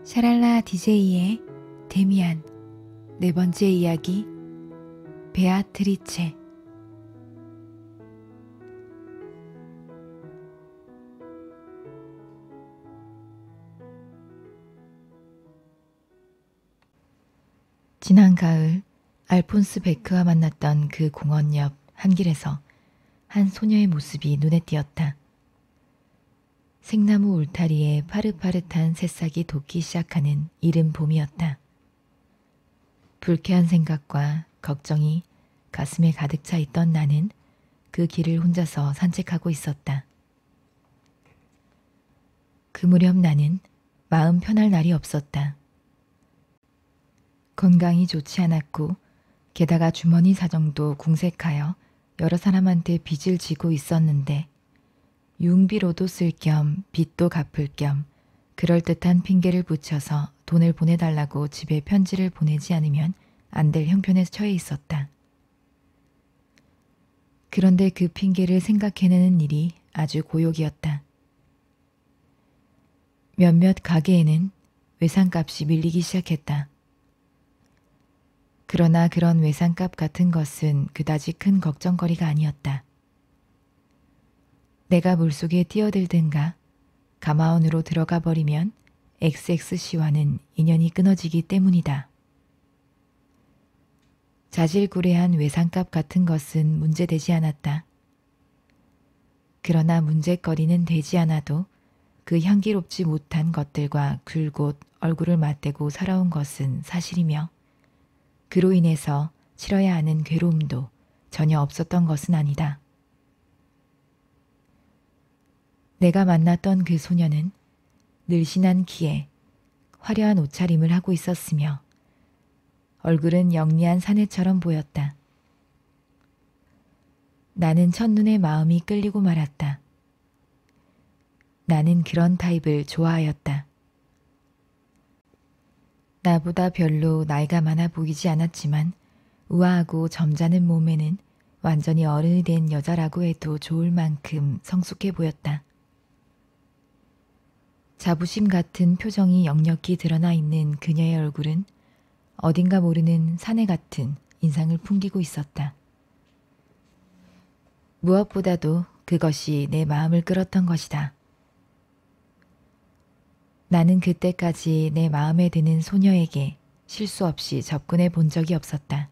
샤랄라 DJ의 데미안 네 번째 이야기 베아트리체. 지난 가을 알폰스 베크와 만났던 그 공원 옆 한 길에서 한 소녀의 모습이 눈에 띄었다. 생나무 울타리에 파릇파릇한 새싹이 돋기 시작하는 이른 봄이었다. 불쾌한 생각과 걱정이 가슴에 가득 차 있던 나는 그 길을 혼자서 산책하고 있었다. 그 무렵 나는 마음 편할 날이 없었다. 건강이 좋지 않았고 게다가 주머니 사정도 궁색하여 여러 사람한테 빚을 지고 있었는데 융비로도 쓸 겸 빚도 갚을 겸 그럴듯한 핑계를 붙여서 돈을 보내달라고 집에 편지를 보내지 않으면 안 될 형편에 처해 있었다. 그런데 그 핑계를 생각해내는 일이 아주 고역이었다. 몇몇 가게에는 외상값이 밀리기 시작했다. 그러나 그런 외상값 같은 것은 그다지 큰 걱정거리가 아니었다. 내가 물속에 뛰어들든가 가마원으로 들어가 버리면 XX씨와는 인연이 끊어지기 때문이다. 자질구레한 외상값 같은 것은 문제되지 않았다. 그러나 문제거리는 되지 않아도 그 향기롭지 못한 것들과 굴곧 얼굴을 맞대고 살아온 것은 사실이며 그로 인해서 치러야 하는 괴로움도 전혀 없었던 것은 아니다. 내가 만났던 그 소녀는 늘씬한 키에 화려한 옷차림을 하고 있었으며 얼굴은 영리한 사내처럼 보였다. 나는 첫눈에 마음이 끌리고 말았다. 나는 그런 타입을 좋아하였다. 나보다 별로 나이가 많아 보이지 않았지만 우아하고 점잖은 몸에는 완전히 어른이 된 여자라고 해도 좋을 만큼 성숙해 보였다. 자부심 같은 표정이 역력히 드러나 있는 그녀의 얼굴은 어딘가 모르는 사내 같은 인상을 풍기고 있었다. 무엇보다도 그것이 내 마음을 끌었던 것이다. 나는 그때까지 내 마음에 드는 소녀에게 실수 없이 접근해 본 적이 없었다.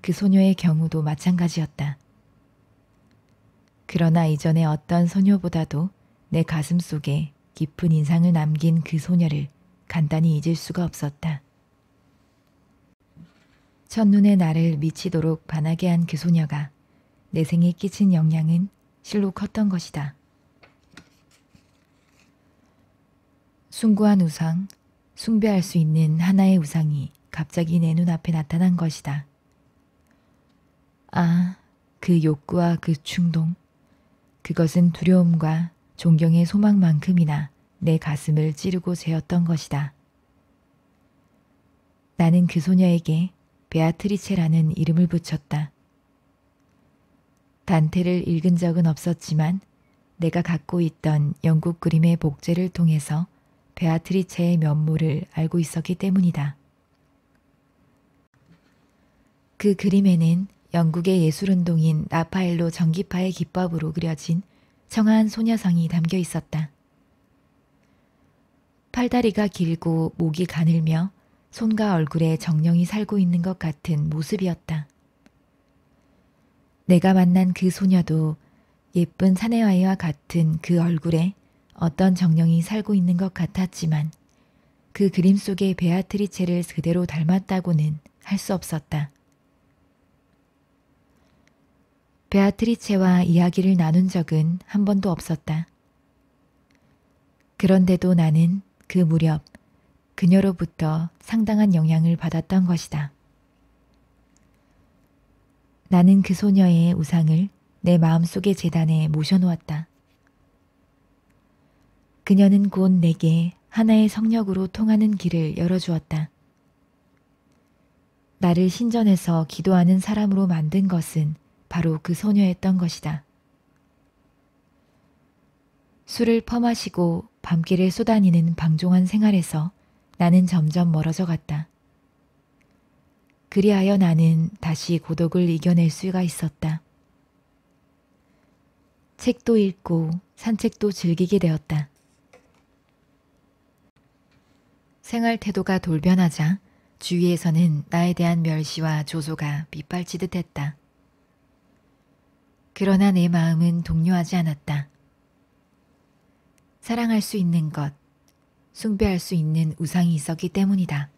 그 소녀의 경우도 마찬가지였다. 그러나 이전의 어떤 소녀보다도 내 가슴 속에 깊은 인상을 남긴 그 소녀를 간단히 잊을 수가 없었다. 첫눈에 나를 미치도록 반하게 한 그 소녀가 내 생에 끼친 영향은 실로 컸던 것이다. 숭고한 우상, 숭배할 수 있는 하나의 우상이 갑자기 내 눈앞에 나타난 것이다. 아, 그 욕구와 그 충동, 그것은 두려움과 존경의 소망만큼이나 내 가슴을 찌르고 재었던 것이다. 나는 그 소녀에게 베아트리체라는 이름을 붙였다. 단테를 읽은 적은 없었지만 내가 갖고 있던 영국 그림의 복제를 통해서 베아트리체의 면모를 알고 있었기 때문이다. 그 그림에는 영국의 예술운동인 라파엘로 전기파의 기법으로 그려진 청아한 소녀상이 담겨 있었다. 팔다리가 길고 목이 가늘며 손과 얼굴에 정령이 살고 있는 것 같은 모습이었다. 내가 만난 그 소녀도 예쁜 사내아이와 같은 그 얼굴에 어떤 정령이 살고 있는 것 같았지만 그 그림 속의 베아트리체를 그대로 닮았다고는 할 수 없었다. 베아트리체와 이야기를 나눈 적은 한 번도 없었다. 그런데도 나는 그 무렵 그녀로부터 상당한 영향을 받았던 것이다. 나는 그 소녀의 우상을 내 마음속의 제단에 모셔놓았다. 그녀는 곧 내게 하나의 성령으로 통하는 길을 열어주었다. 나를 신전에서 기도하는 사람으로 만든 것은 바로 그 소녀였던 것이다. 술을 퍼마시고 밤길을 쏘다니는 방종한 생활에서 나는 점점 멀어져 갔다. 그리하여 나는 다시 고독을 이겨낼 수가 있었다. 책도 읽고 산책도 즐기게 되었다. 생활 태도가 돌변하자 주위에서는 나에 대한 멸시와 조소가 빗발치듯 했다. 그러나 내 마음은 동요하지 않았다. 사랑할 수 있는 것, 숭배할 수 있는 우상이 있었기 때문이다.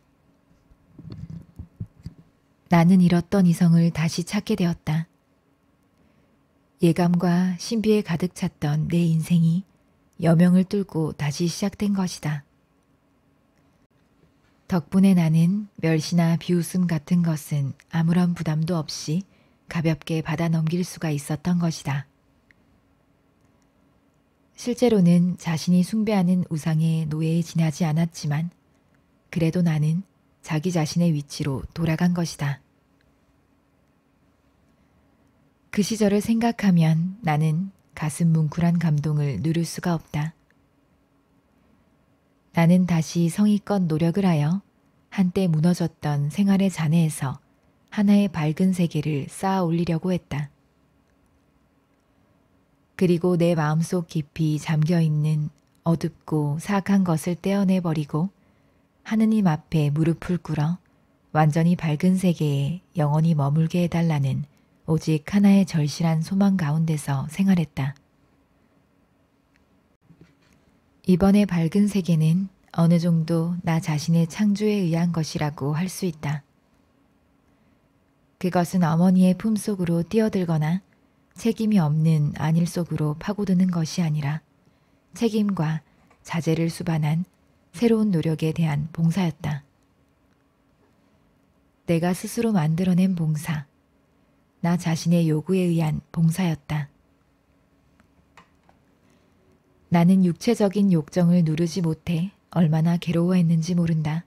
나는 잃었던 이성을 다시 찾게 되었다. 예감과 신비에 가득 찼던 내 인생이 여명을 뚫고 다시 시작된 것이다. 덕분에 나는 멸시나 비웃음 같은 것은 아무런 부담도 없이 가볍게 받아 넘길 수가 있었던 것이다. 실제로는 자신이 숭배하는 우상의 노예에 지나지 않았지만 그래도 나는 자기 자신의 위치로 돌아간 것이다. 그 시절을 생각하면 나는 가슴 뭉클한 감동을 누릴 수가 없다. 나는 다시 성의껏 노력을 하여 한때 무너졌던 생활의 잔해에서 하나의 밝은 세계를 쌓아 올리려고 했다. 그리고 내 마음속 깊이 잠겨있는 어둡고 사악한 것을 떼어내버리고 하느님 앞에 무릎을 꿇어 완전히 밝은 세계에 영원히 머물게 해달라는 오직 하나의 절실한 소망 가운데서 생활했다. 이번의 밝은 세계는 어느 정도 나 자신의 창조에 의한 것이라고 할 수 있다. 그것은 어머니의 품속으로 뛰어들거나 책임이 없는 안일 속으로 파고드는 것이 아니라 책임과 자제를 수반한 새로운 노력에 대한 봉사였다. 내가 스스로 만들어낸 봉사, 나 자신의 요구에 의한 봉사였다. 나는 육체적인 욕정을 누르지 못해 얼마나 괴로워했는지 모른다.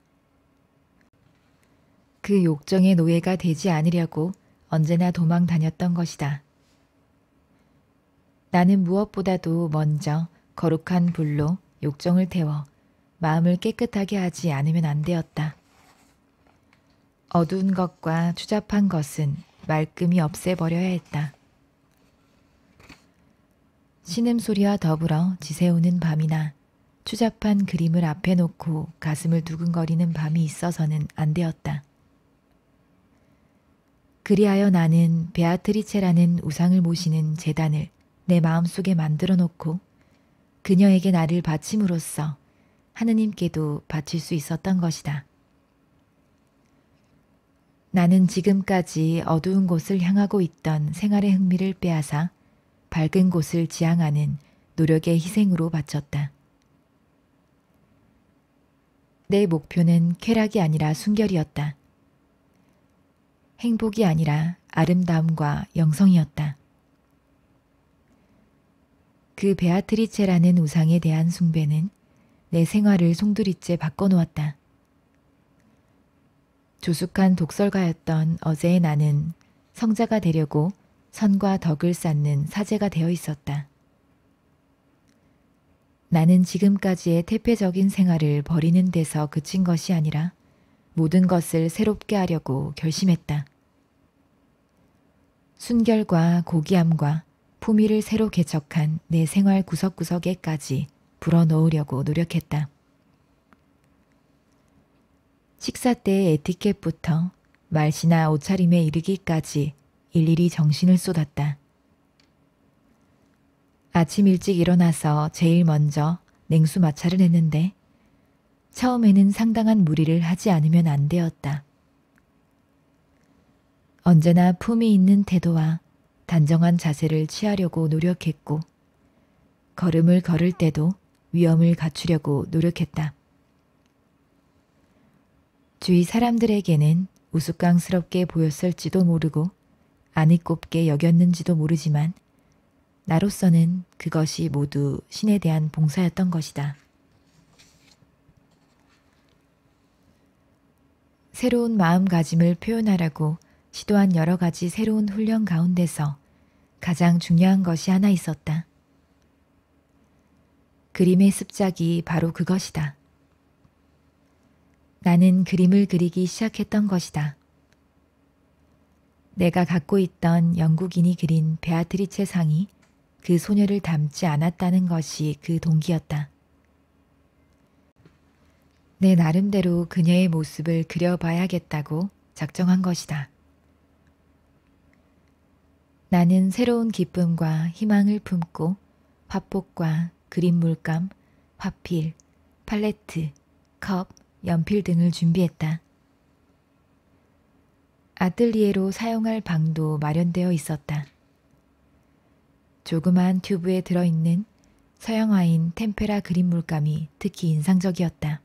그 욕정의 노예가 되지 않으려고 언제나 도망 다녔던 것이다. 나는 무엇보다도 먼저 거룩한 불로 욕정을 태워 마음을 깨끗하게 하지 않으면 안 되었다. 어두운 것과 추잡한 것은 말끔히 없애버려야 했다. 신음소리와 더불어 지새우는 밤이나 추잡한 그림을 앞에 놓고 가슴을 두근거리는 밤이 있어서는 안 되었다. 그리하여 나는 베아트리체라는 우상을 모시는 제단을 내 마음속에 만들어 놓고 그녀에게 나를 바침으로써 하느님께도 바칠 수 있었던 것이다. 나는 지금까지 어두운 곳을 향하고 있던 생활의 흥미를 빼앗아 밝은 곳을 지향하는 노력의 희생으로 바쳤다. 내 목표는 쾌락이 아니라 순결이었다. 행복이 아니라 아름다움과 영성이었다. 그 베아트리체라는 우상에 대한 숭배는 내 생활을 송두리째 바꿔놓았다. 조숙한 독설가였던 어제의 나는 성자가 되려고 선과 덕을 쌓는 사제가 되어 있었다. 나는 지금까지의 태폐적인 생활을 버리는 데서 그친 것이 아니라 모든 것을 새롭게 하려고 결심했다. 순결과 고귀함과 품위를 새로 개척한 내 생활 구석구석에까지 불어넣으려고 노력했다. 식사 때의 에티켓부터 말씨나 옷차림에 이르기까지 일일이 정신을 쏟았다. 아침 일찍 일어나서 제일 먼저 냉수 마찰을 했는데 처음에는 상당한 무리를 하지 않으면 안 되었다. 언제나 품위 있는 태도와 단정한 자세를 취하려고 노력했고 걸음을 걸을 때도 위엄을 갖추려고 노력했다. 주위 사람들에게는 우스꽝스럽게 보였을지도 모르고 아니꼽게 여겼는지도 모르지만 나로서는 그것이 모두 신에 대한 봉사였던 것이다. 새로운 마음가짐을 표현하라고 시도한 여러 가지 새로운 훈련 가운데서 가장 중요한 것이 하나 있었다. 그림의 습작이 바로 그것이다. 나는 그림을 그리기 시작했던 것이다. 내가 갖고 있던 영국인이 그린 베아트리체 상이 그 소녀를 닮지 않았다는 것이 그 동기였다. 내 나름대로 그녀의 모습을 그려봐야겠다고 작정한 것이다. 나는 새로운 기쁨과 희망을 품고 화폭과 그림 물감, 화필, 팔레트, 컵, 연필 등을 준비했다. 아뜰리에로 사용할 방도 마련되어 있었다. 조그마한 튜브에 들어있는 서양화인 템페라 그림 물감이 특히 인상적이었다.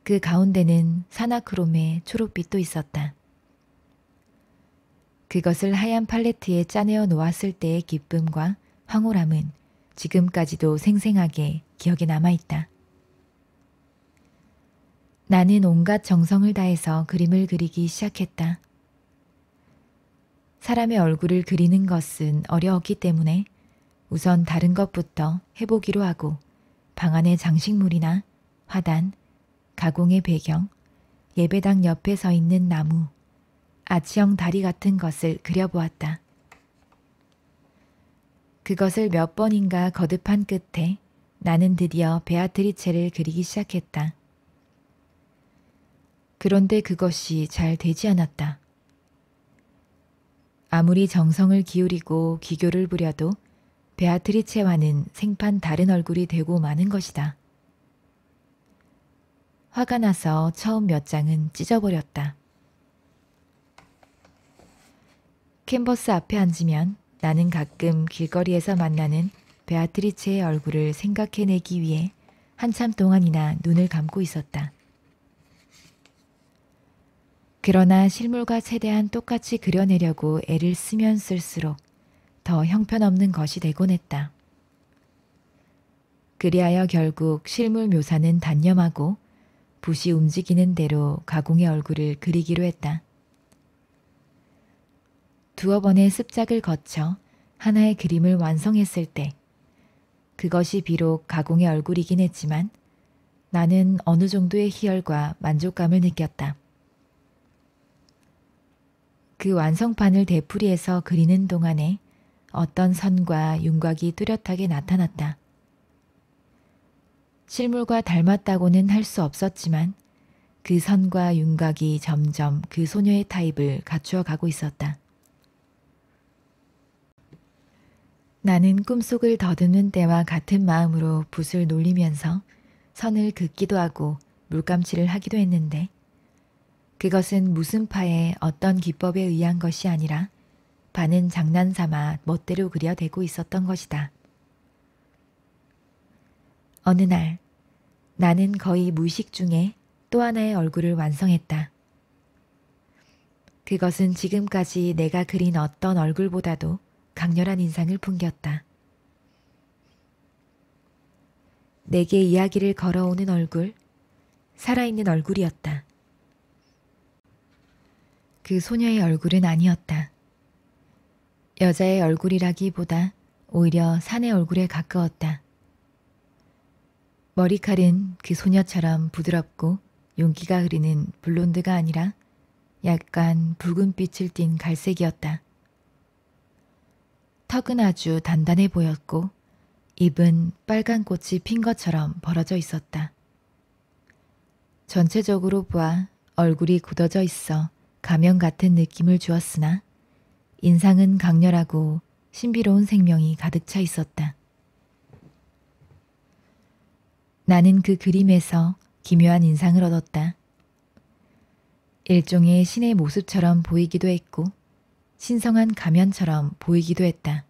그 가운데는 사나크롬의 초록빛도 있었다. 그것을 하얀 팔레트에 짜내어 놓았을 때의 기쁨과 황홀함은 지금까지도 생생하게 기억에 남아있다. 나는 온갖 정성을 다해서 그림을 그리기 시작했다. 사람의 얼굴을 그리는 것은 어려웠기 때문에 우선 다른 것부터 해보기로 하고 방 안의 장식물이나 화단, 가공의 배경, 예배당 옆에 서 있는 나무, 아치형 다리 같은 것을 그려보았다. 그것을 몇 번인가 거듭한 끝에 나는 드디어 베아트리체를 그리기 시작했다. 그런데 그것이 잘 되지 않았다. 아무리 정성을 기울이고 기교를 부려도 베아트리체와는 생판 다른 얼굴이 되고 마는 것이다. 화가 나서 처음 몇 장은 찢어버렸다. 캔버스 앞에 앉으면 나는 가끔 길거리에서 만나는 베아트리체의 얼굴을 생각해내기 위해 한참 동안이나 눈을 감고 있었다. 그러나 실물과 최대한 똑같이 그려내려고 애를 쓰면 쓸수록 더 형편없는 것이 되곤 했다. 그리하여 결국 실물 묘사는 단념하고 붓이 움직이는 대로 가공의 얼굴을 그리기로 했다. 두어 번의 습작을 거쳐 하나의 그림을 완성했을 때 그것이 비록 가공의 얼굴이긴 했지만 나는 어느 정도의 희열과 만족감을 느꼈다. 그 완성판을 되풀이해서 그리는 동안에 어떤 선과 윤곽이 뚜렷하게 나타났다. 실물과 닮았다고는 할 수 없었지만 그 선과 윤곽이 점점 그 소녀의 타입을 갖추어 가고 있었다. 나는 꿈속을 더듬는 때와 같은 마음으로 붓을 놀리면서 선을 긋기도 하고 물감칠을 하기도 했는데 그것은 무슨 파의 어떤 기법에 의한 것이 아니라 반은 장난삼아 멋대로 그려대고 있었던 것이다. 어느 날 나는 거의 무의식 중에 또 하나의 얼굴을 완성했다. 그것은 지금까지 내가 그린 어떤 얼굴보다도 강렬한 인상을 풍겼다. 내게 이야기를 걸어오는 얼굴, 살아있는 얼굴이었다. 그 소녀의 얼굴은 아니었다. 여자의 얼굴이라기보다 오히려 산의 얼굴에 가까웠다. 머리칼은 그 소녀처럼 부드럽고 윤기가 흐르는 블론드가 아니라 약간 붉은 빛을 띤 갈색이었다. 턱은 아주 단단해 보였고 입은 빨간 꽃이 핀 것처럼 벌어져 있었다. 전체적으로 보아 얼굴이 굳어져 있어 가면 같은 느낌을 주었으나 인상은 강렬하고 신비로운 생명이 가득 차 있었다. 나는 그 그림에서 기묘한 인상을 얻었다. 일종의 신의 모습처럼 보이기도 했고 신성한 가면처럼 보이기도 했다.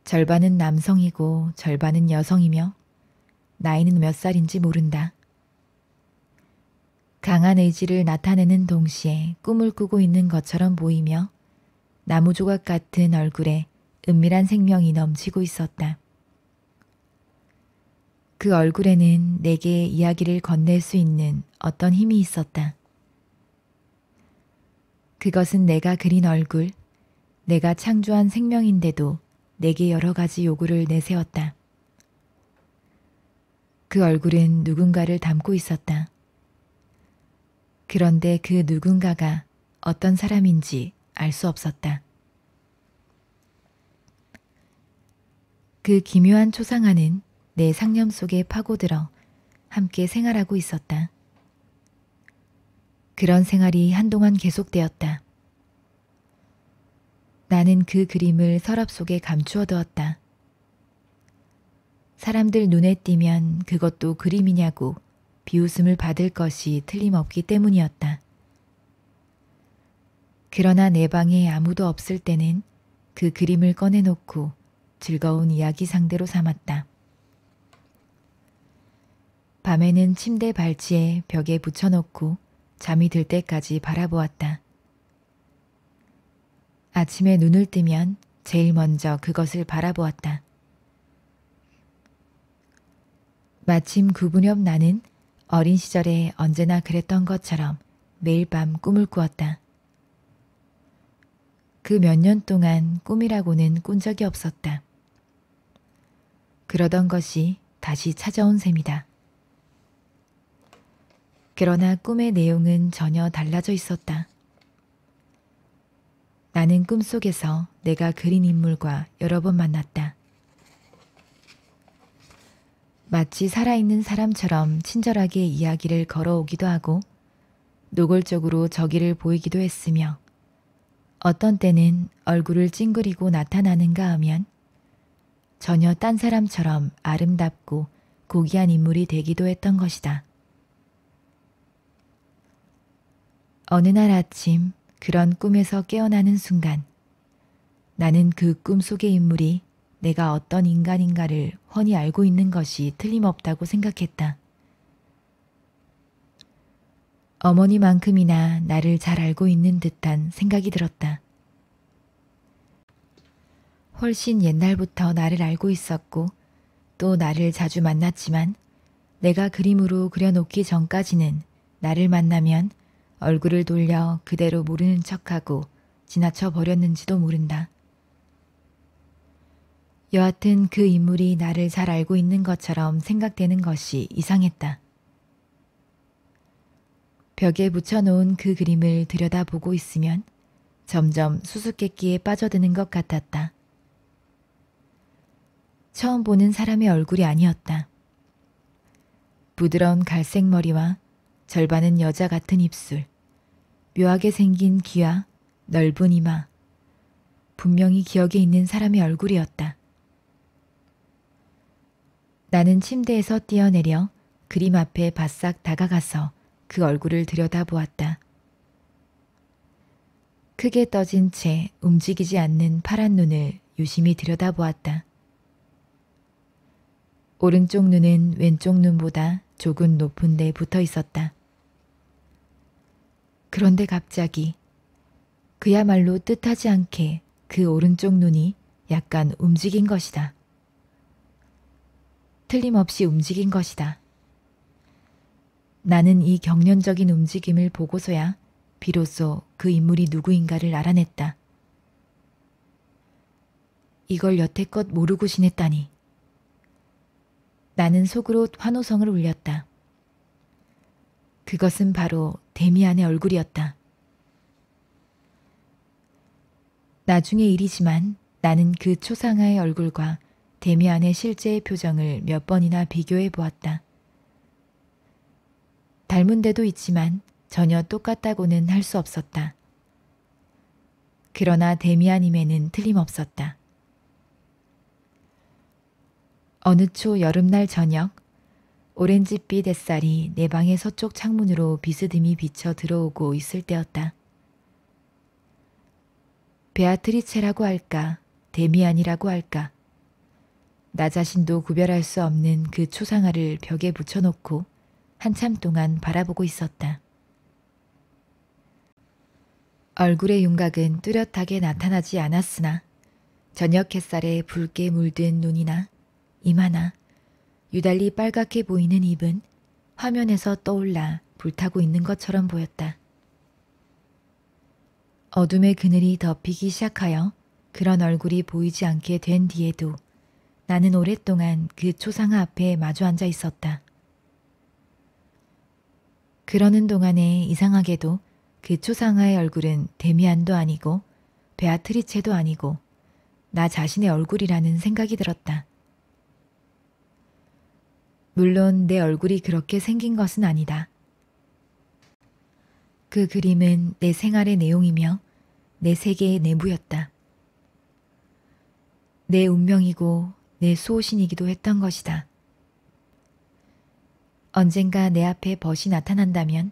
절반은 남성이고 절반은 여성이며 나이는 몇 살인지 모른다. 강한 의지를 나타내는 동시에 꿈을 꾸고 있는 것처럼 보이며 나무 조각 같은 얼굴에 은밀한 생명이 넘치고 있었다. 그 얼굴에는 내게 이야기를 건넬 수 있는 어떤 힘이 있었다. 그것은 내가 그린 얼굴, 내가 창조한 생명인데도 내게 여러 가지 요구를 내세웠다. 그 얼굴은 누군가를 담고 있었다. 그런데 그 누군가가 어떤 사람인지 알 수 없었다. 그 기묘한 초상 안은 내 상념 속에 파고들어 함께 생활하고 있었다. 그런 생활이 한동안 계속되었다. 나는 그 그림을 서랍 속에 감추어 두었다. 사람들 눈에 띄면 그것도 그림이냐고 비웃음을 받을 것이 틀림없기 때문이었다. 그러나 내 방에 아무도 없을 때는 그 그림을 꺼내놓고 즐거운 이야기 상대로 삼았다. 밤에는 침대 발치에 벽에 붙여놓고 잠이 들 때까지 바라보았다. 아침에 눈을 뜨면 제일 먼저 그것을 바라보았다. 마침 구분염 나는 어린 시절에 언제나 그랬던 것처럼 매일 밤 꿈을 꾸었다. 그 몇 년 동안 꿈이라고는 꾼 적이 없었다. 그러던 것이 다시 찾아온 셈이다. 그러나 꿈의 내용은 전혀 달라져 있었다. 나는 꿈속에서 내가 그린 인물과 여러 번 만났다. 마치 살아있는 사람처럼 친절하게 이야기를 걸어오기도 하고 노골적으로 저기를 보이기도 했으며 어떤 때는 얼굴을 찡그리고 나타나는가 하면 전혀 딴 사람처럼 아름답고 고귀한 인물이 되기도 했던 것이다. 어느 날 아침 그런 꿈에서 깨어나는 순간 나는 그 꿈 속의 인물이 내가 어떤 인간인가를 훤히 알고 있는 것이 틀림없다고 생각했다. 어머니만큼이나 나를 잘 알고 있는 듯한 생각이 들었다. 훨씬 옛날부터 나를 알고 있었고 또 나를 자주 만났지만 내가 그림으로 그려놓기 전까지는 나를 만나면 얼굴을 돌려 그대로 모르는 척하고 지나쳐 버렸는지도 모른다. 여하튼 그 인물이 나를 잘 알고 있는 것처럼 생각되는 것이 이상했다. 벽에 붙여놓은 그 그림을 들여다보고 있으면 점점 수수께끼에 빠져드는 것 같았다. 처음 보는 사람의 얼굴이 아니었다. 부드러운 갈색 머리와 절반은 여자 같은 입술, 묘하게 생긴 귀와 넓은 이마, 분명히 기억에 있는 사람의 얼굴이었다. 나는 침대에서 뛰어내려 그림 앞에 바싹 다가가서 그 얼굴을 들여다보았다. 크게 떠진 채 움직이지 않는 파란 눈을 유심히 들여다보았다. 오른쪽 눈은 왼쪽 눈보다 조금 높은 데 붙어 있었다. 그런데 갑자기 그야말로 뜻하지 않게 그 오른쪽 눈이 약간 움직인 것이다. 틀림없이 움직인 것이다. 나는 이 경련적인 움직임을 보고서야 비로소 그 인물이 누구인가를 알아냈다. 이걸 여태껏 모르고 지냈다니. 나는 속으로 환호성을 울렸다. 그것은 바로 데미안의 얼굴이었다. 나중의 일이지만 나는 그 초상화의 얼굴과 데미안의 실제의 표정을 몇 번이나 비교해 보았다. 닮은 데도 있지만 전혀 똑같다고는 할 수 없었다. 그러나 데미안임에는 틀림없었다. 어느 초 여름날 저녁, 오렌지빛 햇살이 내 방의 서쪽 창문으로 비스듬히 비쳐 들어오고 있을 때였다. 베아트리체라고 할까, 데미안이라고 할까, 나 자신도 구별할 수 없는 그 초상화를 벽에 붙여놓고 한참 동안 바라보고 있었다. 얼굴의 윤곽은 뚜렷하게 나타나지 않았으나 저녁 햇살에 붉게 물든 눈이나 이마나 유달리 빨갛게 보이는 입은 화면에서 떠올라 불타고 있는 것처럼 보였다. 어둠의 그늘이 덮이기 시작하여 그런 얼굴이 보이지 않게 된 뒤에도 나는 오랫동안 그 초상화 앞에 마주 앉아 있었다. 그러는 동안에 이상하게도 그 초상화의 얼굴은 데미안도 아니고 베아트리체도 아니고 나 자신의 얼굴이라는 생각이 들었다. 물론 내 얼굴이 그렇게 생긴 것은 아니다. 그 그림은 내 생활의 내용이며 내 세계의 내부였다. 내 운명이고 내 수호신이기도 했던 것이다. 언젠가 내 앞에 벗이 나타난다면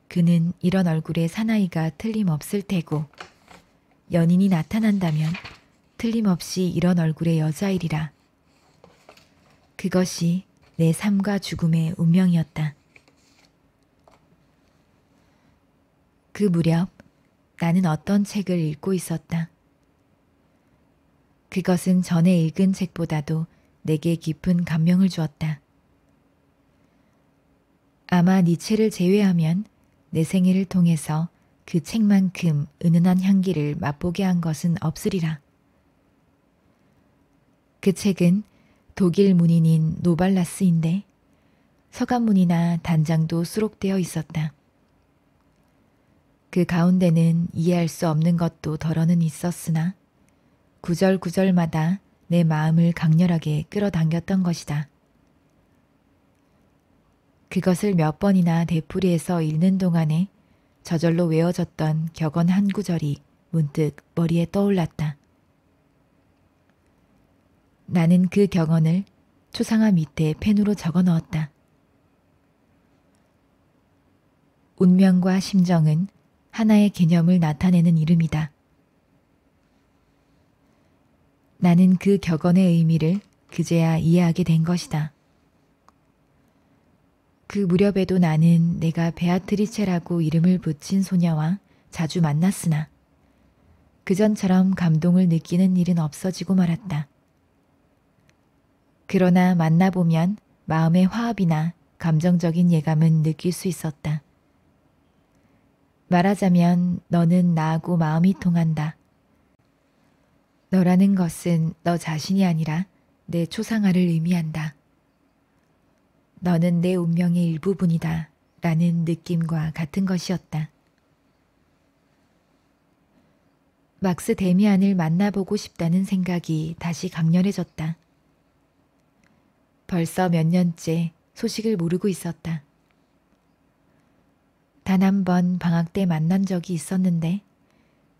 그는 이런 얼굴의 사나이가 틀림없을 테고 연인이 나타난다면 틀림없이 이런 얼굴의 여자이리라. 그것이 내 삶과 죽음의 운명이었다. 그 무렵 나는 어떤 책을 읽고 있었다. 그것은 전에 읽은 책보다도 내게 깊은 감명을 주었다. 아마 니체를 제외하면 내 생애를 통해서 그 책만큼 은은한 향기를 맛보게 한 것은 없으리라. 그 책은 독일 문인인 노발라스인데 서간문이나 단장도 수록되어 있었다. 그 가운데는 이해할 수 없는 것도 덜어는 있었으나 구절구절마다 내 마음을 강렬하게 끌어당겼던 것이다. 그것을 몇 번이나 되풀이해서 읽는 동안에 저절로 외워졌던 격언 한 구절이 문득 머리에 떠올랐다. 나는 그 격언을 초상화 밑에 펜으로 적어 넣었다. 운명과 심정은 하나의 개념을 나타내는 이름이다. 나는 그 격언의 의미를 그제야 이해하게 된 것이다. 그 무렵에도 나는 내가 베아트리체라고 이름을 붙인 소녀와 자주 만났으나 그전처럼 감동을 느끼는 일은 없어지고 말았다. 그러나 만나보면 마음의 화합이나 감정적인 예감은 느낄 수 있었다. 말하자면 너는 나하고 마음이 통한다. 너라는 것은 너 자신이 아니라 내 초상화를 의미한다. 너는 내 운명의 일부분이다 라는 느낌과 같은 것이었다. 막스 데미안을 만나보고 싶다는 생각이 다시 강렬해졌다. 벌써 몇 년째 소식을 모르고 있었다. 단 한 번 방학 때 만난 적이 있었는데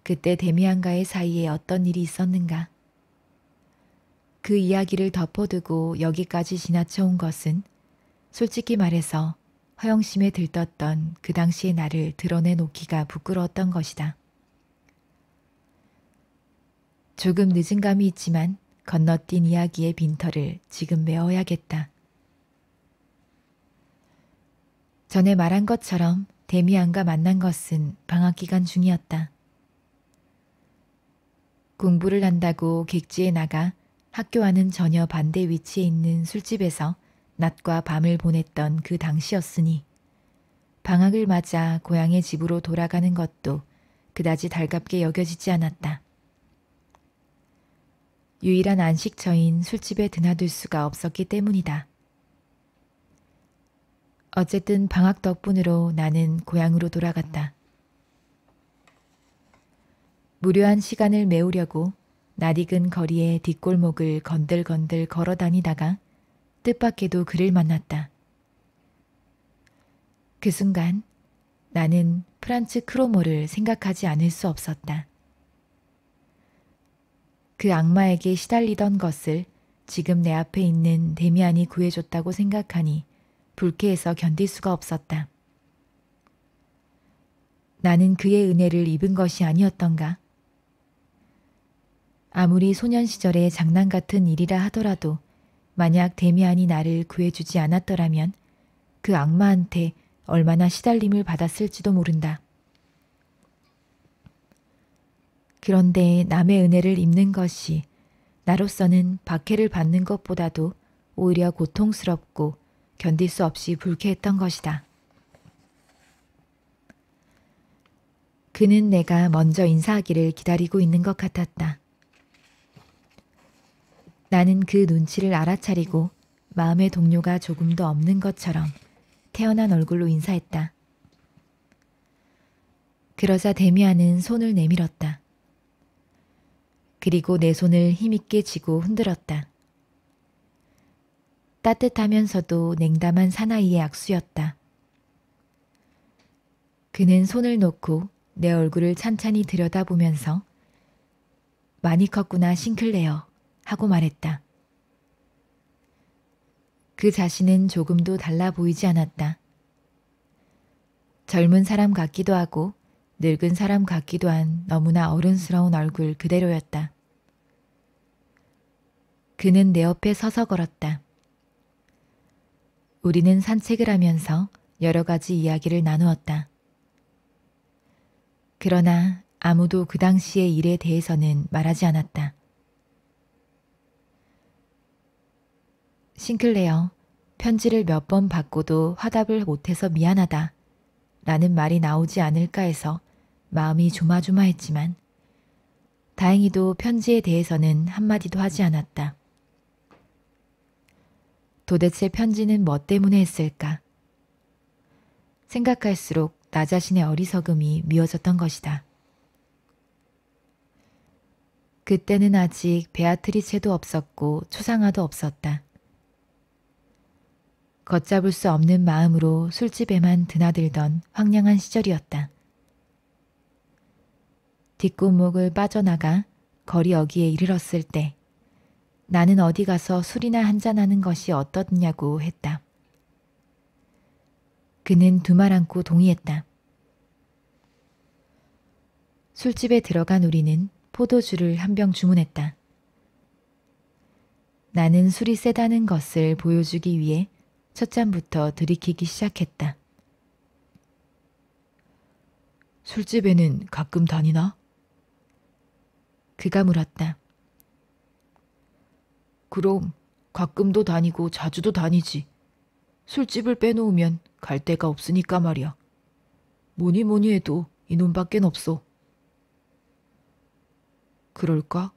그때 데미안과의 사이에 어떤 일이 있었는가. 그 이야기를 덮어두고 여기까지 지나쳐온 것은 솔직히 말해서 허영심에 들떴던 그 당시의 나를 드러내놓기가 부끄러웠던 것이다. 조금 늦은 감이 있지만 건너뛴 이야기의 빈털을 지금 메워야겠다. 전에 말한 것처럼 데미안과 만난 것은 방학 기간 중이었다. 공부를 한다고 객지에 나가 학교와는 전혀 반대 위치에 있는 술집에서 낮과 밤을 보냈던 그 당시였으니 방학을 맞아 고향의 집으로 돌아가는 것도 그다지 달갑게 여겨지지 않았다. 유일한 안식처인 술집에 드나들 수가 없었기 때문이다. 어쨌든 방학 덕분으로 나는 고향으로 돌아갔다. 무료한 시간을 메우려고 낯익은 거리의 뒷골목을 건들건들 걸어 다니다가 뜻밖에도 그를 만났다. 그 순간 나는 프란츠 크로모를 생각하지 않을 수 없었다. 그 악마에게 시달리던 것을 지금 내 앞에 있는 데미안이 구해줬다고 생각하니 불쾌해서 견딜 수가 없었다. 나는 그의 은혜를 입은 것이 아니었던가? 아무리 소년 시절의 장난 같은 일이라 하더라도 만약 데미안이 나를 구해주지 않았더라면 그 악마한테 얼마나 시달림을 받았을지도 모른다. 그런데 남의 은혜를 입는 것이 나로서는 박해를 받는 것보다도 오히려 고통스럽고 견딜 수 없이 불쾌했던 것이다. 그는 내가 먼저 인사하기를 기다리고 있는 것 같았다. 나는 그 눈치를 알아차리고 마음의 동료가 조금도 없는 것처럼 태어난 얼굴로 인사했다. 그러자 데미안은 손을 내밀었다. 그리고 내 손을 힘있게 쥐고 흔들었다. 따뜻하면서도 냉담한 사나이의 악수였다. 그는 손을 놓고 내 얼굴을 찬찬히 들여다보면서 많이 컸구나 싱클레어 하고 말했다. 그 자신은 조금도 달라 보이지 않았다. 젊은 사람 같기도 하고 늙은 사람 같기도 한 너무나 어른스러운 얼굴 그대로였다. 그는 내 옆에 서서 걸었다. 우리는 산책을 하면서 여러 가지 이야기를 나누었다. 그러나 아무도 그 당시의 일에 대해서는 말하지 않았다. 싱클레어, 편지를 몇 번 받고도 화답을 못해서 미안하다 라는 말이 나오지 않을까 해서 마음이 조마조마했지만 다행히도 편지에 대해서는 한마디도 하지 않았다. 도대체 편지는 뭐 때문에 했을까? 생각할수록 나 자신의 어리석음이 미워졌던 것이다. 그때는 아직 베아트리체도 없었고 초상화도 없었다. 걷잡을 수 없는 마음으로 술집에만 드나들던 황량한 시절이었다. 뒷골목을 빠져나가 거리 어귀에 이르렀을 때 나는 어디 가서 술이나 한잔하는 것이 어떻냐고 했다. 그는 두 말 않고 동의했다. 술집에 들어간 우리는 포도주를 한 병 주문했다. 나는 술이 세다는 것을 보여주기 위해 첫 잔부터 들이키기 시작했다. 술집에는 가끔 다니나? 그가 물었다. 그럼 가끔도 다니고 자주도 다니지. 술집을 빼놓으면 갈 데가 없으니까 말이야. 뭐니 뭐니 해도 이놈밖엔 없어. 그럴까?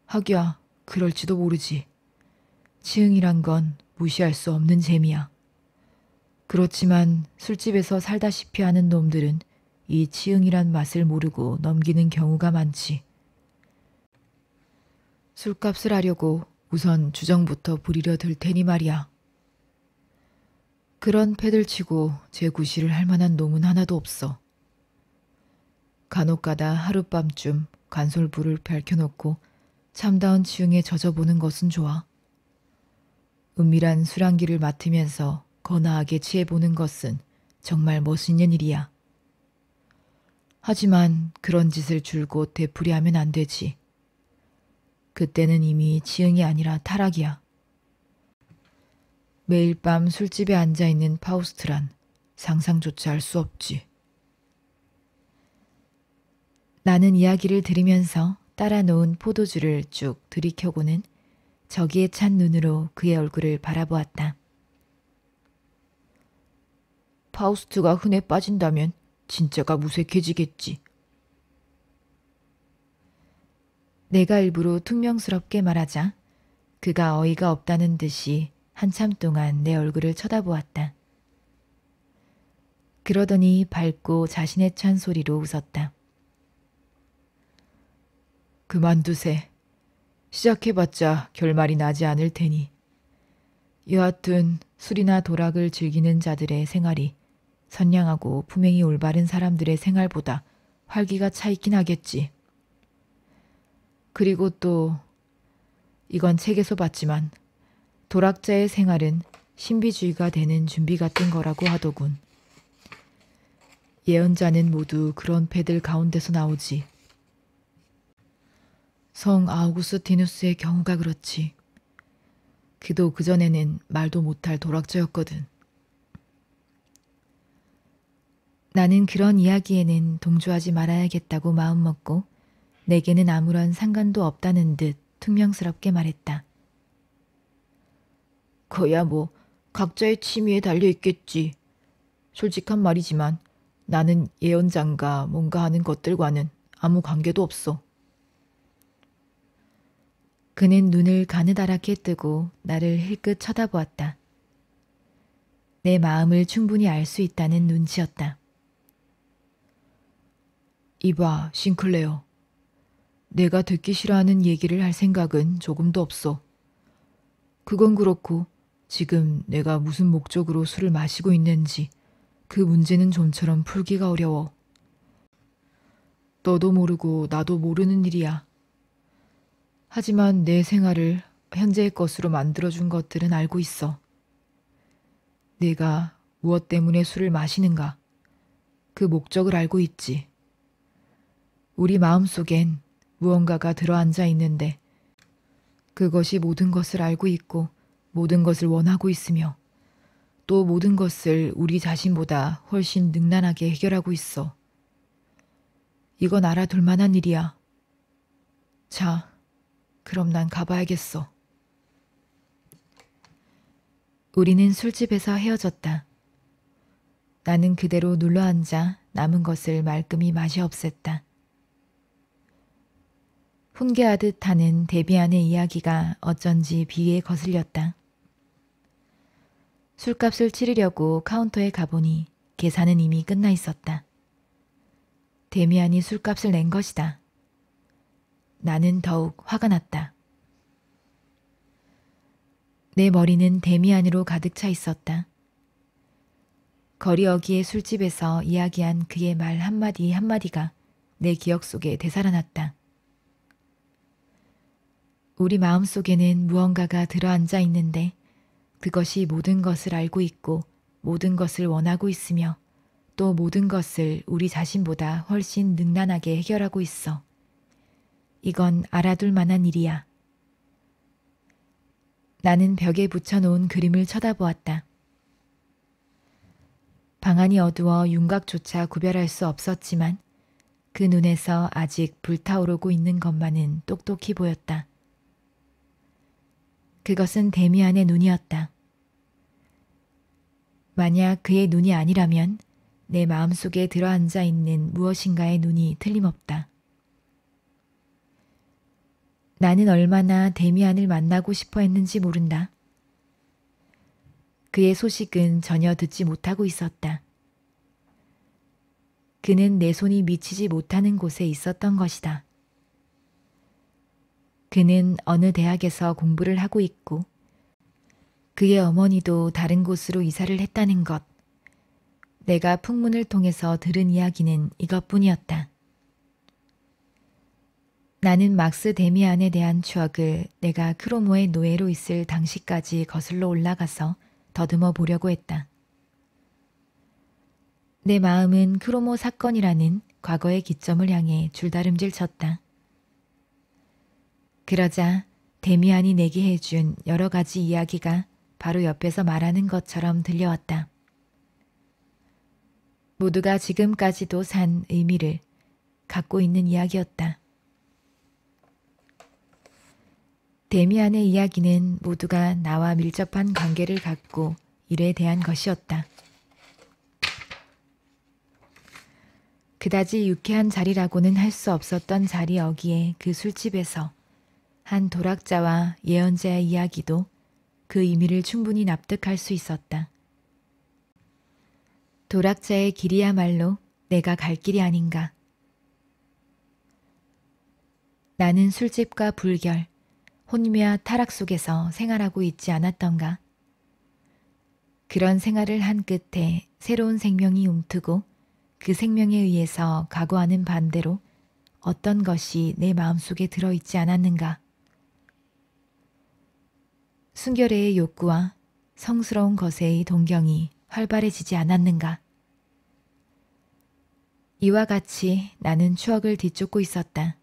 하기야 그럴지도 모르지. 치흥이란 건 무시할 수 없는 재미야. 그렇지만 술집에서 살다시피 하는 놈들은 이 치흥이란 맛을 모르고 넘기는 경우가 많지. 술값을 하려고 우선 주정부터 부리려 들 테니 말이야. 그런 패들치고 제 구실을 할 만한 놈은 하나도 없어. 간혹가다 하룻밤쯤 간솔불을 밝혀놓고 참다운 치흥에 젖어보는 것은 좋아. 은밀한 술향기를 맡으면서 거나하게 취해보는 것은 정말 멋있는 일이야. 하지만 그런 짓을 줄곧 되풀이하면 안 되지. 그때는 이미 치흥이 아니라 타락이야. 매일 밤 술집에 앉아있는 파우스트란 상상조차 할 수 없지. 나는 이야기를 들으면서 따라 놓은 포도주를 쭉 들이켜고는 저기에 찬 눈으로 그의 얼굴을 바라보았다. 파우스트가 흔해 빠진다면 진짜가 무색해지겠지. 내가 일부러 퉁명스럽게 말하자 그가 어이가 없다는 듯이 한참 동안 내 얼굴을 쳐다보았다. 그러더니 밝고 자신의 찬 소리로 웃었다. 그만두세. 시작해봤자 결말이 나지 않을 테니. 여하튼 술이나 도락을 즐기는 자들의 생활이 선량하고 품행이 올바른 사람들의 생활보다 활기가 차 있긴 하겠지. 그리고 또 이건 책에서 봤지만 도락자의 생활은 신비주의가 되는 준비 같은 거라고 하더군. 예언자는 모두 그런 패들 가운데서 나오지. 성 아우구스티누스의 경우가 그렇지. 그도 그전에는 말도 못할 도락자였거든. 나는 그런 이야기에는 동조하지 말아야겠다고 마음먹고 내게는 아무런 상관도 없다는 듯 퉁명스럽게 말했다. 그야 뭐 각자의 취미에 달려있겠지. 솔직한 말이지만 나는 예언장과 뭔가 하는 것들과는 아무 관계도 없어. 그는 눈을 가느다랗게 뜨고 나를 힐끗 쳐다보았다. 내 마음을 충분히 알 수 있다는 눈치였다. 이봐, 싱클레어. 내가 듣기 싫어하는 얘기를 할 생각은 조금도 없어. 그건 그렇고 지금 내가 무슨 목적으로 술을 마시고 있는지 그 문제는 좀처럼 풀기가 어려워. 너도 모르고 나도 모르는 일이야. 하지만 내 생활을 현재의 것으로 만들어준 것들은 알고 있어. 내가 무엇 때문에 술을 마시는가? 그 목적을 알고 있지. 우리 마음속엔 무언가가 들어앉아 있는데 그것이 모든 것을 알고 있고 모든 것을 원하고 있으며 또 모든 것을 우리 자신보다 훨씬 능란하게 해결하고 있어. 이건 알아둘 만한 일이야. 자, 그럼 난 가봐야겠어. 우리는 술집에서 헤어졌다. 나는 그대로 눌러앉아 남은 것을 말끔히 마시 없앴다. 훈계하듯 하는 데미안의 이야기가 어쩐지 비위에 거슬렸다. 술값을 치르려고 카운터에 가보니 계산은 이미 끝나 있었다. 데미안이 술값을 낸 것이다. 나는 더욱 화가 났다. 내 머리는 데미안으로 가득 차 있었다. 거리 어귀의 술집에서 이야기한 그의 말 한마디 한마디가 내 기억 속에 되살아났다. 우리 마음속에는 무언가가 들어앉아 있는데 그것이 모든 것을 알고 있고 모든 것을 원하고 있으며 또 모든 것을 우리 자신보다 훨씬 능란하게 해결하고 있어. 이건 알아둘 만한 일이야. 나는 벽에 붙여놓은 그림을 쳐다보았다. 방안이 어두워 윤곽조차 구별할 수 없었지만 그 눈에서 아직 불타오르고 있는 것만은 똑똑히 보였다. 그것은 데미안의 눈이었다. 만약 그의 눈이 아니라면 내 마음속에 들어앉아 있는 무엇인가의 눈이 틀림없다. 나는 얼마나 데미안을 만나고 싶어 했는지 모른다. 그의 소식은 전혀 듣지 못하고 있었다. 그는 내 손이 미치지 못하는 곳에 있었던 것이다. 그는 어느 대학에서 공부를 하고 있고 그의 어머니도 다른 곳으로 이사를 했다는 것. 내가 풍문을 통해서 들은 이야기는 이것뿐이었다. 나는 막스 데미안에 대한 추억을 내가 크로모의 노예로 있을 당시까지 거슬러 올라가서 더듬어 보려고 했다. 내 마음은 크로모 사건이라는 과거의 기점을 향해 줄다름질 쳤다. 그러자 데미안이 내게 해준 여러 가지 이야기가 바로 옆에서 말하는 것처럼 들려왔다. 모두가 지금까지도 산 의미를 갖고 있는 이야기였다. 데미안의 이야기는 모두가 나와 밀접한 관계를 갖고 일에 대한 것이었다. 그다지 유쾌한 자리라고는 할 수 없었던 자리 어기에 그 술집에서 한 도락자와 예언자의 이야기도 그 의미를 충분히 납득할 수 있었다. 도락자의 길이야말로 내가 갈 길이 아닌가. 나는 술집과 불결, 혼미와 타락 속에서 생활하고 있지 않았던가. 그런 생활을 한 끝에 새로운 생명이 움트고 그 생명에 의해서 각오하는 반대로 어떤 것이 내 마음속에 들어있지 않았는가. 순결의 욕구와 성스러운 것의 동경이 활발해지지 않았는가. 이와 같이 나는 추억을 뒤쫓고 있었다.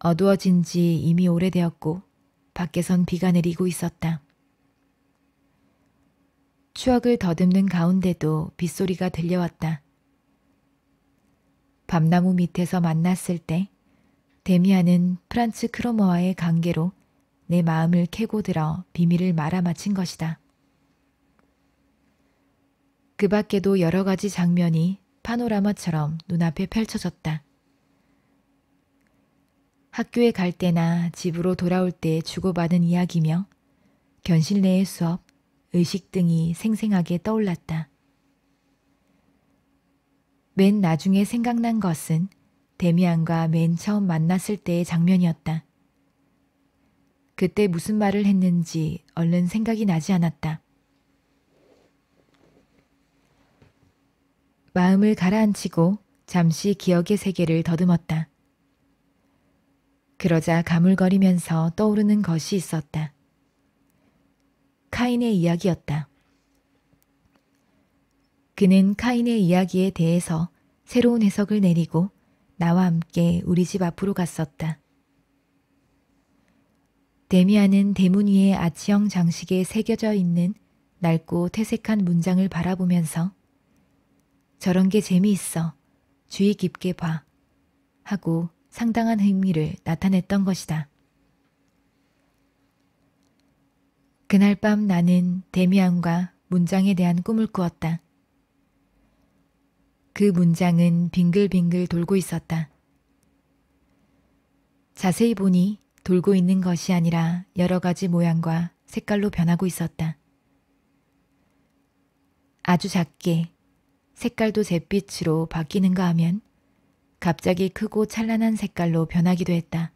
어두워진 지 이미 오래되었고 밖에선 비가 내리고 있었다. 추억을 더듬는 가운데도 빗소리가 들려왔다. 밤나무 밑에서 만났을 때 데미안은 프란츠 크로모와의 관계로 내 마음을 캐고 들어 비밀을 말아맞힌 것이다. 그 밖에도 여러 가지 장면이 파노라마처럼 눈앞에 펼쳐졌다. 학교에 갈 때나 집으로 돌아올 때 주고받은 이야기며 견실내의 수업, 의식 등이 생생하게 떠올랐다. 맨 나중에 생각난 것은 데미안과 맨 처음 만났을 때의 장면이었다. 그때 무슨 말을 했는지 얼른 생각이 나지 않았다. 마음을 가라앉히고 잠시 기억의 세계를 더듬었다. 그러자 가물거리면서 떠오르는 것이 있었다. 카인의 이야기였다. 그는 카인의 이야기에 대해서 새로운 해석을 내리고 나와 함께 우리 집 앞으로 갔었다. 데미안은 대문 위에 아치형 장식에 새겨져 있는 낡고 퇴색한 문장을 바라보면서 저런 게 재미있어. 주의 깊게 봐. 하고 상당한 흥미를 나타냈던 것이다. 그날 밤 나는 데미안과 문장에 대한 꿈을 꾸었다. 그 문장은 빙글빙글 돌고 있었다. 자세히 보니 돌고 있는 것이 아니라 여러 가지 모양과 색깔로 변하고 있었다. 아주 작게 색깔도 잿빛으로 바뀌는가 하면 갑자기 크고 찬란한 색깔로 변하기도 했다.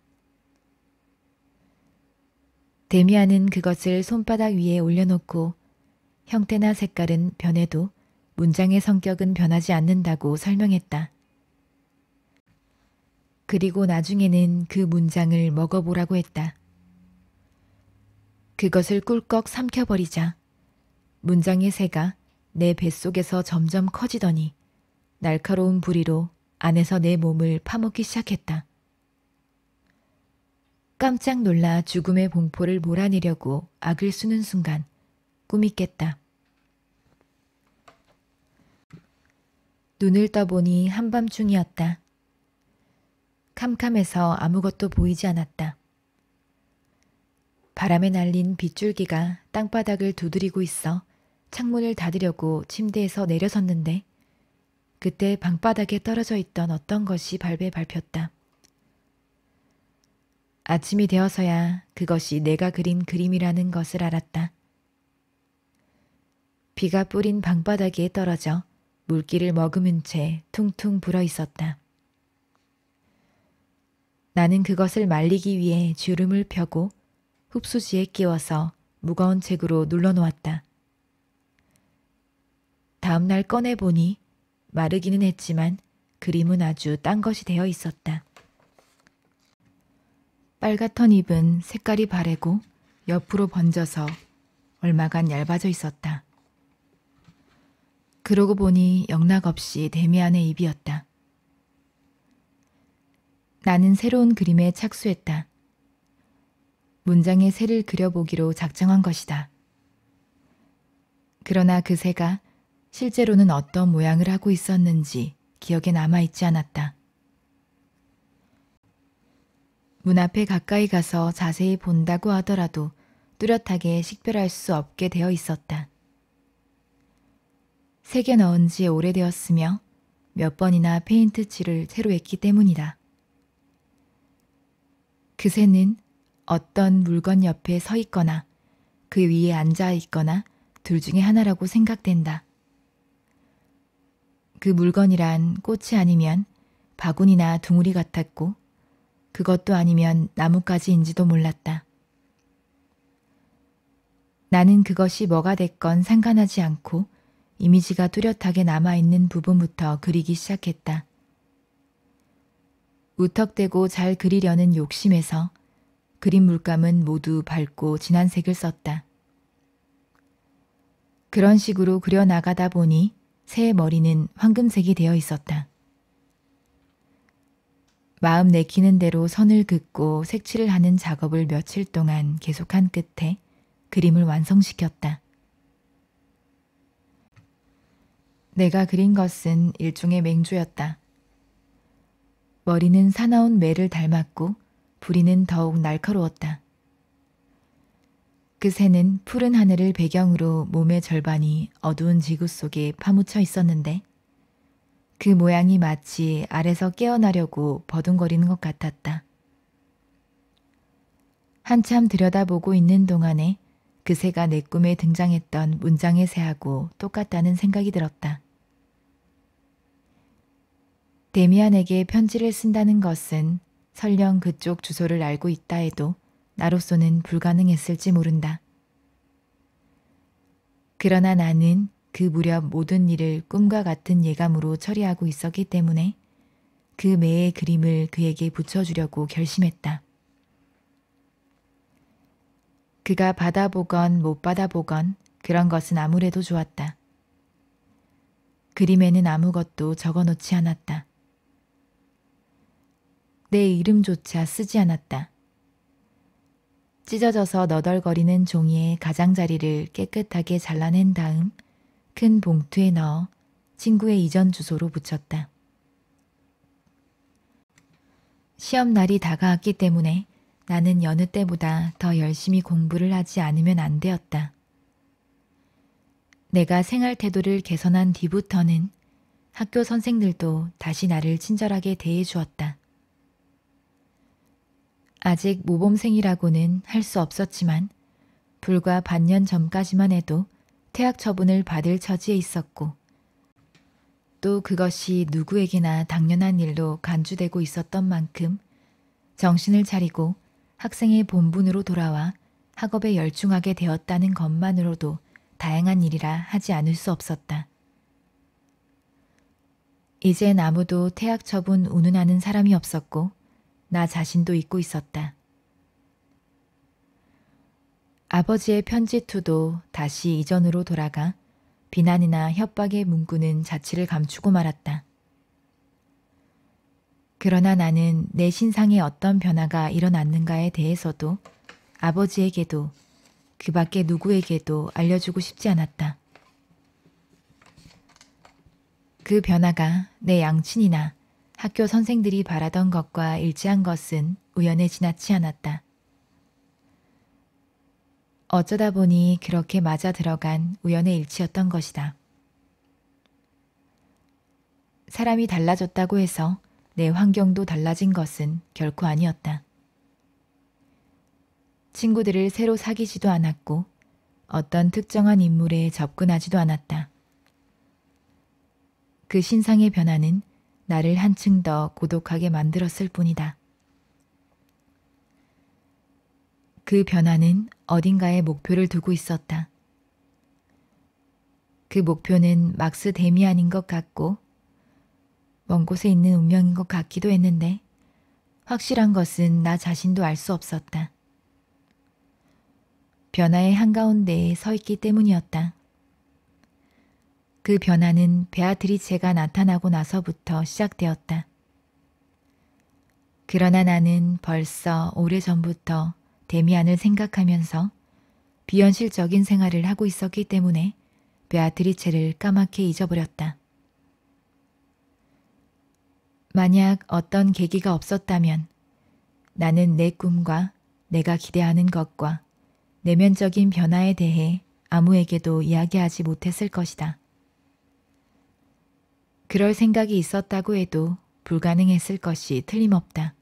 데미안은 그것을 손바닥 위에 올려놓고 형태나 색깔은 변해도 문장의 성격은 변하지 않는다고 설명했다. 그리고 나중에는 그 문장을 먹어보라고 했다. 그것을 꿀꺽 삼켜버리자 문장의 새가 내 뱃속에서 점점 커지더니 날카로운 부리로 안에서 내 몸을 파먹기 시작했다. 깜짝 놀라 죽음의 공포를 몰아내려고 악을 쓰는 순간 꿈이 깼다. 눈을 떠보니 한밤중이었다. 캄캄해서 아무것도 보이지 않았다. 바람에 날린 빗줄기가 땅바닥을 두드리고 있어 창문을 닫으려고 침대에서 내려섰는데 그때 방바닥에 떨어져 있던 어떤 것이 발베 밟혔다. 아침이 되어서야 그것이 내가 그린 그림이라는 것을 알았다. 비가 뿌린 방바닥에 떨어져 물기를 머금은 채 퉁퉁 불어 있었다. 나는 그것을 말리기 위해 주름을 펴고 흡수지에 끼워서 무거운 책으로 눌러놓았다. 다음 날 꺼내보니 마르기는 했지만 그림은 아주 딴 것이 되어 있었다. 빨갛던 잎은 색깔이 바래고 옆으로 번져서 얼마간 얇아져 있었다. 그러고 보니 영락없이 데미안의 입이었다. 나는 새로운 그림에 착수했다. 문장의 새를 그려보기로 작정한 것이다. 그러나 그 새가 실제로는 어떤 모양을 하고 있었는지 기억에 남아있지 않았다. 문 앞에 가까이 가서 자세히 본다고 하더라도 뚜렷하게 식별할 수 없게 되어 있었다. 새겨 넣은 지 오래되었으며 몇 번이나 페인트 칠을 새로 했기 때문이다. 그 새는 어떤 물건 옆에 서 있거나 그 위에 앉아 있거나 둘 중에 하나라고 생각된다. 그 물건이란 꽃이 아니면 바구니나 둥우리 같았고 그것도 아니면 나뭇가지인지도 몰랐다. 나는 그것이 뭐가 됐건 상관하지 않고 이미지가 뚜렷하게 남아있는 부분부터 그리기 시작했다. 우턱대고 잘 그리려는 욕심에서 그림 물감은 모두 밝고 진한 색을 썼다. 그런 식으로 그려나가다 보니 새의 머리는 황금색이 되어 있었다. 마음 내키는 대로 선을 긋고 색칠을 하는 작업을 며칠 동안 계속한 끝에 그림을 완성시켰다. 내가 그린 것은 일종의 맹조였다. 머리는 사나운 매를 닮았고 부리는 더욱 날카로웠다. 그 새는 푸른 하늘을 배경으로 몸의 절반이 어두운 지구 속에 파묻혀 있었는데 그 모양이 마치 알에서 깨어나려고 버둥거리는 것 같았다. 한참 들여다보고 있는 동안에 그 새가 내 꿈에 등장했던 문장의 새하고 똑같다는 생각이 들었다. 데미안에게 편지를 쓴다는 것은 설령 그쪽 주소를 알고 있다 해도 나로서는 불가능했을지 모른다. 그러나 나는 그 무렵 모든 일을 꿈과 같은 예감으로 처리하고 있었기 때문에 그 매의 그림을 그에게 붙여주려고 결심했다. 그가 받아보건 못 받아보건 그런 것은 아무래도 좋았다. 그림에는 아무것도 적어놓지 않았다. 내 이름조차 쓰지 않았다. 찢어져서 너덜거리는 종이의 가장자리를 깨끗하게 잘라낸 다음 큰 봉투에 넣어 친구의 이전 주소로 붙였다. 시험날이 다가왔기 때문에 나는 여느 때보다 더 열심히 공부를 하지 않으면 안 되었다. 내가 생활 태도를 개선한 뒤부터는 학교 선생들도 다시 나를 친절하게 대해 주었다. 아직 모범생이라고는 할 수 없었지만 불과 반년 전까지만 해도 퇴학 처분을 받을 처지에 있었고 또 그것이 누구에게나 당연한 일로 간주되고 있었던 만큼 정신을 차리고 학생의 본분으로 돌아와 학업에 열중하게 되었다는 것만으로도 다행한 일이라 하지 않을 수 없었다. 이젠 아무도 퇴학 처분 운운하는 사람이 없었고 나 자신도 잊고 있었다. 아버지의 편지투도 다시 이전으로 돌아가 비난이나 협박의 문구는 자취를 감추고 말았다. 그러나 나는 내 신상에 어떤 변화가 일어났는가에 대해서도 아버지에게도 그 밖에 누구에게도 알려주고 싶지 않았다. 그 변화가 내 양친이나 학교 선생들이 바라던 것과 일치한 것은 우연에 지나치 않았다. 어쩌다 보니 그렇게 맞아 들어간 우연의 일치였던 것이다. 사람이 달라졌다고 해서 내 환경도 달라진 것은 결코 아니었다. 친구들을 새로 사귀지도 않았고 어떤 특정한 인물에 접근하지도 않았다. 그 신상의 변화는 나를 한층 더 고독하게 만들었을 뿐이다. 그 변화는 어딘가에 목표를 두고 있었다. 그 목표는 막스 데미안인 것 같고 먼 곳에 있는 운명인 것 같기도 했는데 확실한 것은 나 자신도 알 수 없었다. 변화의 한가운데에 서 있기 때문이었다. 그 변화는 베아트리체가 나타나고 나서부터 시작되었다. 그러나 나는 벌써 오래전부터 데미안을 생각하면서 비현실적인 생활을 하고 있었기 때문에 베아트리체를 까맣게 잊어버렸다. 만약 어떤 계기가 없었다면 나는 내 꿈과 내가 기대하는 것과 내면적인 변화에 대해 아무에게도 이야기하지 못했을 것이다. 그럴 생각이 있었다고 해도 불가능했을 것이 틀림없다.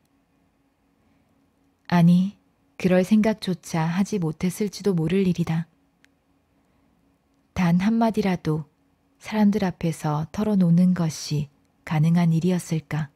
아니, 그럴 생각조차 하지 못했을지도 모를 일이다. 단 한마디라도 사람들 앞에서 털어놓는 것이 가능한 일이었을까?